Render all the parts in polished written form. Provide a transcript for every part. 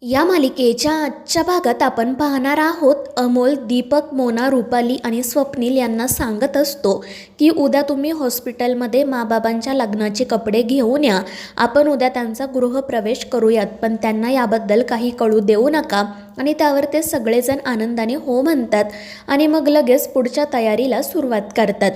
या मालिकेच्या आजच्या भागात आपण पाहणार आहोत अमोल, दीपक, मोना, रुपाली आणि स्वप्नील यांना सांगत असतो की उद्या तुम्ही हॉस्पिटलमध्ये माबाबांच्या लग्नाचे कपडे घेऊन या. आपण उद्या त्यांचा गृहप्रवेश करूयात, पण त्यांना याबद्दल काही कळू देऊ नका. आणि त्यावर ते सगळेजण आनंदाने हो म्हणतात आणि मग लगेच पुढच्या तयारीला सुरुवात करतात.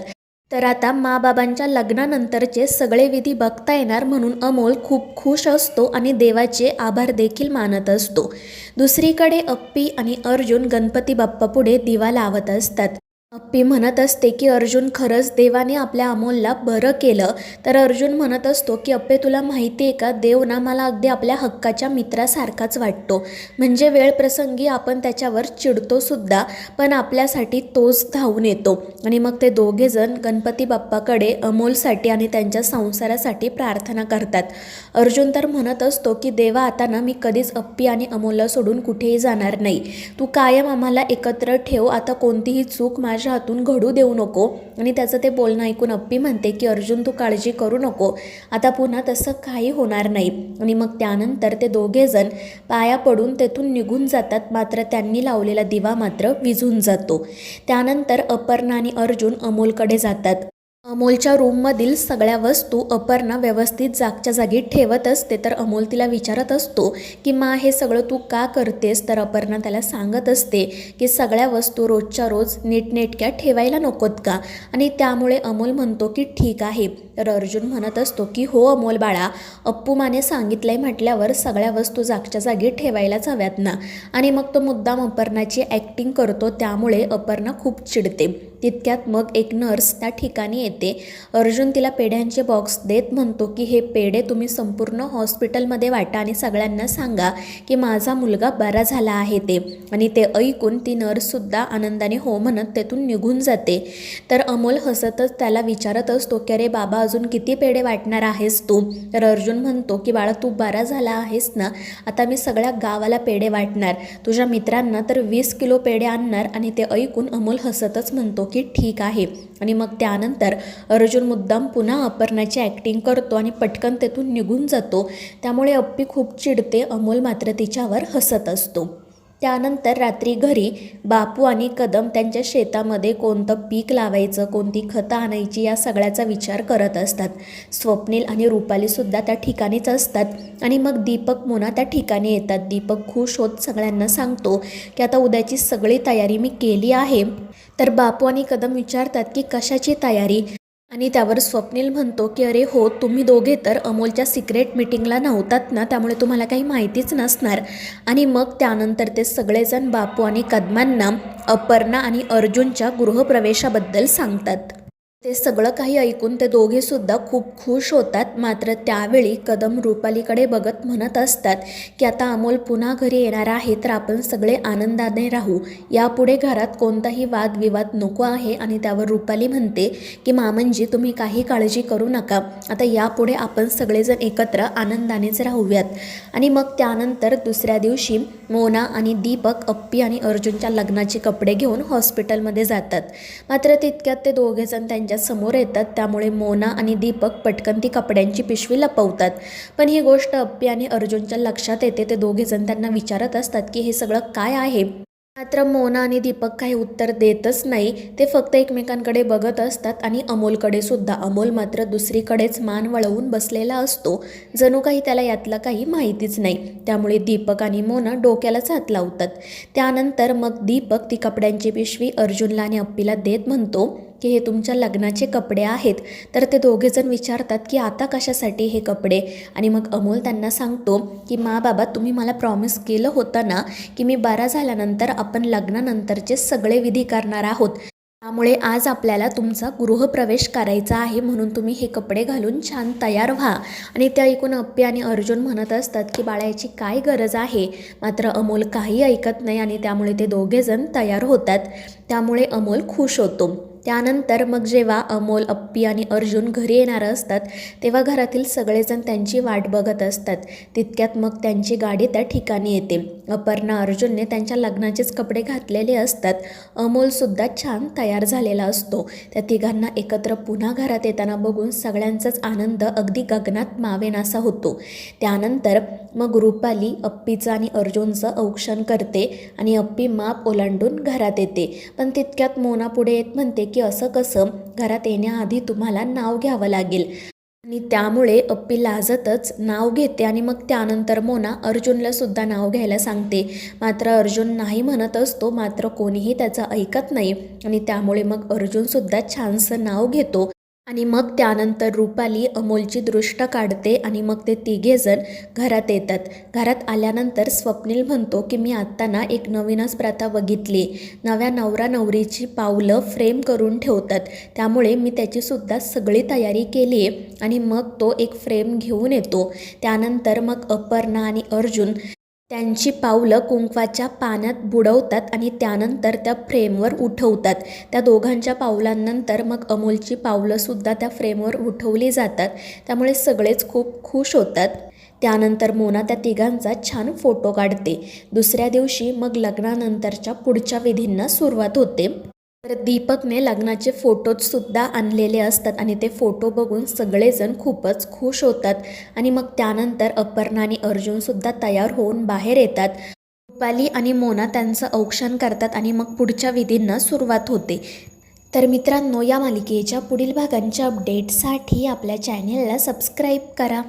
तर आता माबाबांच्या लग्नानंतरचे सगळे विधी बघता येणार म्हणून अमोल खूप खुश असतो आणि देवाचे आभार देखील मानत असतो. दुसरीकडे अप्पी आणि अर्जुन गणपती बाप्पापुढे दिवा लावत असतात. अप्पी म्हणत असते की अर्जुन, खरंच देवाने आपल्या अमोलला बरं केलं. तर अर्जुन म्हणत असतो की अप्पे, तुला माहिती आहे का, देव ना मला अगदी आपल्या हक्काच्या मित्रासारखाच वाटतो. म्हणजे वेळप्रसंगी आपण त्याच्यावर चिडतो सुद्धा, पण आपल्यासाठी तोच धावून येतो. आणि मग ते दोघेजण गणपती बाप्पाकडे अमोलसाठी आणि त्यांच्या संसारासाठी प्रार्थना करतात. अर्जुन तर म्हणत असतो की देवा, आता ना मी कधीच अप्पी आणि अमोलला सोडून कुठेही जाणार नाही. तू कायम आम्हाला एकत्र ठेव. आता कोणतीही चूक माझ्या हातून घडू देऊ नको. आणि त्याचं ते बोलणं ऐकून अप्पी म्हणते की अर्जुन, तू काळजी करू नको, आता पुन्हा तसं काही होणार नाही. आणि मग त्यानंतर ते दोघेजण पाया पडून तेथून निघून जातात. मात्र त्यांनी लावलेला दिवा मात्र विझून जातो. त्यानंतर अपर्णा आणि अर्जुन अमोलकडे जातात. अमोलच्या रूममधील सगळ्या वस्तू अपर्णा व्यवस्थित जागच्या जागी ठेवत असते. तर अमोल तिला विचारत असतो की मा, हे सगळं तू का करतेस? तर अपर्णा त्याला सांगत असते की सगळ्या वस्तू रोजच्या रोज नीटनेटक्या ठेवायला नकोत का? आणि त्यामुळे अमोल म्हणतो की ठीक आहे. तर अर्जुन म्हणत असतो की हो अमोल बाळा, अप्पू माने सांगितलंय म्हटल्यावर सगळ्या वस्तू जागच्या जागी ठेवायलाच हव्यात ना. आणि मग तो मुद्दाम अपर्णाची ॲक्टिंग करतो, त्यामुळे अपर्णा खूप चिडते. तितक्यात मग एक नर्स त्या ठिकाणी येते. अर्जुन तिला पेढ्यांचे बॉक्स देत म्हणतो की हे पेढे तुम्ही संपूर्ण हॉस्पिटलमध्ये वाटा आणि सगळ्यांना सांगा की माझा मुलगा बरा झाला आहे ते. आणि ते ऐकून ती नर्ससुद्धा आनंदाने हो म्हणत तेथून निघून जाते. तर अमोल हसतच त्याला विचारत असतो की अरे बाबा, अजून किती पेढे वाटणार आहेस तू? तर अर्जुन म्हणतो की बाळा, तू बरा झाला आहेस ना, आता मी सगळ्या गावाला पेढे वाटणार, तुझ्या मित्रांना तर 20 किलो पेढे आणणार. आणि ते ऐकून अमोल हसतच म्हणतो की ठीक आहे. आणि मग त्यानंतर अर्जुन मुद्दाम पुन्हा अपर्णाची ॲक्टिंग करतो आणि पटकन तेथून निघून जातो. त्यामुळे अप्पी खूप चिडते. अमोल मात्र तिच्यावर हसत असतो. त्यानंतर रात्री घरी बापू आणि कदम त्यांच्या शेतामध्ये कोणतं पीक लावायचं, कोणती खतं आणायची, या सगळ्याचा विचार करत असतात. स्वप्नील आणि रुपालीसुद्धा त्या ठिकाणीच असतात. आणि मग दीपक, मोना त्या ठिकाणी येतात. दीपक खुश होत सगळ्यांना सांगतो की आता उद्याची सगळी तयारी मी केली आहे. तर बापू आणि कदम विचारतात की कशाची तयारी? आणि त्यावर स्वप्नील म्हणतो की अरे हो, तुम्ही दोघे तर अमोलच्या सिक्रेट मीटिंगला नव्हतात ना, त्यामुळे तुम्हाला काही माहितीच नसणार. आणि मग त्यानंतर ते सगळेजण बापू आणि कदमांना अपर्णा आणि अर्जुनच्या गृहप्रवेशाबद्दल सांगतात. ते सगळं काही ऐकून ते दोघेसुद्धा खूप खुश होतात. मात्र त्यावेळी कदम रुपालीकडे बघत म्हणत असतात की आता अमोल पुन्हा घरी येणार आहे, तर आपण सगळे आनंदाने राहू, यापुढे घरात कोणताही वादविवाद नको आहे. आणि त्यावर रुपाली म्हणते की मामनजी, तुम्ही काही काळजी करू नका, आता यापुढे आपण सगळेजण एकत्र आनंदानेच राहूयात. आणि मग त्यानंतर दुसऱ्या दिवशी मोना आणि दीपक अप्पी आणि अर्जुनच्या लग्नाचे कपडे घेऊन हॉस्पिटलमध्ये जातात. मात्र तितक्यात ते दोघेजण त्यांच्या समोर येतात. त्यामुळे मोना आणि दीपक पटकन ती कपड्यांची पिशवी लपवतात. पण ही गोष्ट अप्पी आणि अर्जुनच्या लक्षात येते. ते दोघेजण त्यांना विचारत असतात की हे सगळं काय आहे? मात्र मोना आणि दीपक काही उत्तर देतच नाही. ते फक्त एकमेकांकडे बघत असतात आणि अमोलकडे सुद्धा. अमोल मात्र दुसरीकडेच मान वळवून बसलेला असतो, जणू काही त्याला यातलं काही माहितीच नाही. त्यामुळे दीपक आणि मोना डोक्यालाच हात लावतात. त्यानंतर मग दीपक ती कपड्यांची पिशवी अर्जुनला आणि अप्पीला देत म्हणतो की हे तुमच्या लग्नाचे कपडे आहेत. तर ते दोघेजण विचारतात की आता कशासाठी हे कपडे? आणि मग अमोल त्यांना सांगतो की मा बाबा, तुम्ही मला प्रॉमिस केलं होतं ना की मी बरा झाल्यानंतर आपण लग्नानंतरचे सगळे विधी करणार आहोत, त्यामुळे आज आपल्याला तुमचा गृहप्रवेश करायचा आहे, म्हणून तुम्ही हे कपडे घालून छान तयार व्हा. आणि ते ऐकून अप्पी आणि अर्जुन म्हणत असतात की बाळा, याची काय गरज आहे? मात्र अमोल काही ऐकत नाही आणि त्यामुळे ते दोघेजण तयार होतात. त्यामुळे अमोल खुश होतो. त्यानंतर मग जेव्हा अमोल, अप्पी आणि अर्जुन घरी येणार असतात तेव्हा घरातील सगळेजण त्यांची वाट बघत असतात. तितक्यात मग त्यांची गाडी त्या ठिकाणी येते. अपर्णा, अर्जुनने त्यांच्या लग्नाचेच कपडे घातलेले असतात. अमोलसुद्धा छान तयार झालेला असतो. त्या तिघांना एकत्र पुन्हा घरात येताना बघून सगळ्यांचाच आनंद अगदी गगनात मावेनासा होतो. त्यानंतर मग रुपाली अप्पीचं आणि अर्जुनचं औक्षण करते आणि अप्पी माप ओलांडून घरात येते. पण तितक्यात मोना पुढे येत म्हणते की असं कसं, घरात येण्याआधी तुम्हाला नाव घ्यावं लागेल. आणि त्यामुळे अप्पी लाजतच नाव घेते आणि मग त्यानंतर मोना अर्जुनला सुद्धा नाव घ्यायला सांगते. मात्र अर्जुन नाही म्हणत असतो. मात्र कोणीही त्याचं ऐकत नाही आणि त्यामुळे मग अर्जुनसुद्धा छानसं नाव घेतो. आणि मग त्यानंतर रुपाली अमोलची दृष्ट काढते आणि मग ते तिघेजण घरात येतात. घरात आल्यानंतर स्वप्नील म्हणतो की मी आत्ता ना एक नवीनच प्रथा बघितली. नव्या नवरा नवरीची पावलं फ्रेम करून ठेवतात. त्यामुळे मी त्याचीसुद्धा सगळी तयारी केली आहे आणि मग तो एक फ्रेम घेऊन येतो. त्यानंतर मग अपर्णा आणि अर्जुन त्यांची पावलं कुंकवाच्या पाण्यात बुडवतात आणि त्यानंतर त्या फ्रेमवर उठवतात. त्या दोघांच्या पावलांनंतर मग अमोलची पावलंसुद्धा त्या फ्रेमवर उठवली जातात. त्यामुळे सगळेच खूप खुश होतात. त्यानंतर मोना त्या तिघांचा छान फोटो काढते. दुसऱ्या दिवशी मग लग्नानंतरच्या पुढच्या विधींना सुरुवात होते. तर दीपकने लग्नाचे फोटोजसुद्धा आणलेले असतात आणि ते फोटो बघून सगळेजण खूपच खुश होतात. आणि मग त्यानंतर अपर्णा आणि अर्जुनसुद्धा तयार होऊन बाहेर येतात. रुपाली आणि मोना त्यांचं औक्षण करतात आणि मग पुढच्या विधींना सुरुवात होते. तर मित्रांनो, या मालिकेच्या पुढील भागांच्या अपडेटसाठी आपल्या चॅनेलला सबस्क्राईब करा.